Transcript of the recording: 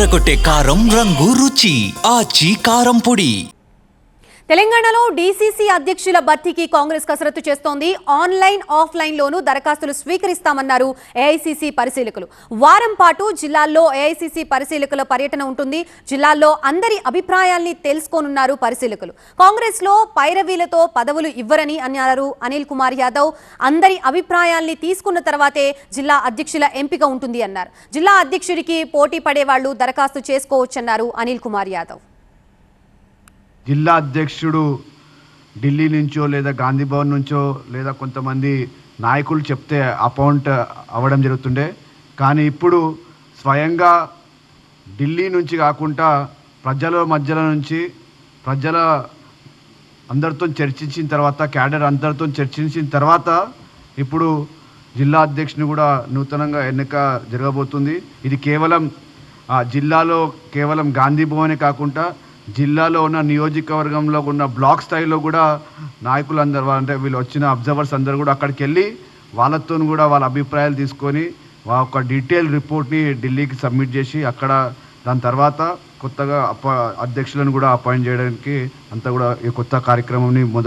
అదరగొట్టే కారం రంగు రుచి ఆచి కారం పొడి. తెలంగాణలో డీసీసీ అధ్యక్షుల భర్తీకి కాంగ్రెస్ కసరత్తు చేస్తోంది. ఆన్లైన్ ఆఫ్లైన్ లోనూ దరఖాస్తులు స్వీకరిస్తామన్నారు ఏఐసీసీ పరిశీలకులు. వారం పాటు జిల్లాల్లో ఏఐసీసీ పరిశీలకుల పర్యటన ఉంటుంది. జిల్లాల్లో అందరి అభిప్రాయాల్ని తెలుసుకోనున్నారు పరిశీలకులు. కాంగ్రెస్ లో పైరవీలతో పదవులు ఇవ్వరని అన్నారు అనిల్ కుమార్ యాదవ్. అందరి అభిప్రాయాల్ని తీసుకున్న తర్వాతే జిల్లా అధ్యక్షుల ఎంపిక ఉంటుంది అన్నారు. జిల్లా అధ్యక్షుడికి పోటీ పడే వాళ్లు దరఖాస్తు చేసుకోవచ్చన్నారు అనిల్ కుమార్ యాదవ్. జిల్లా అధ్యక్షుడు ఢిల్లీ నుంచో లేదా గాంధీ భవన్ నుంచో లేదా కొంతమంది నాయకులు చెప్తే అపాయింట్ అవ్వడం జరుగుతుండే. కానీ ఇప్పుడు స్వయంగా ఢిల్లీ నుంచి కాకుండా ప్రజల మధ్యలో నుంచి ప్రజల అందరితో చర్చించిన తర్వాత క్యాడర్ అందరితో చర్చించిన తర్వాత ఇప్పుడు జిల్లా అధ్యక్షుని కూడా నూతనంగా ఎన్నిక జరగబోతుంది. ఇది కేవలం జిల్లాలో కేవలం గాంధీ భవనే కాకుండా జిల్లాలో ఉన్న నియోజకవర్గంలో ఉన్న బ్లాక్ స్థాయిలో కూడా నాయకులందరూ అంటే వీళ్ళు వచ్చిన అబ్జర్వర్స్ అందరూ కూడా అక్కడికి వెళ్ళి వాళ్ళతో కూడా వాళ్ళ అభిప్రాయాలు తీసుకొని ఒక డీటెయిల్ రిపోర్ట్ని ఢిల్లీకి సబ్మిట్ చేసి అక్కడ దాని తర్వాత కొత్తగా అధ్యక్షులను కూడా అపాయింట్ చేయడానికి అంతా కూడా ఈ కొత్త కార్యక్రమాన్ని మొదలు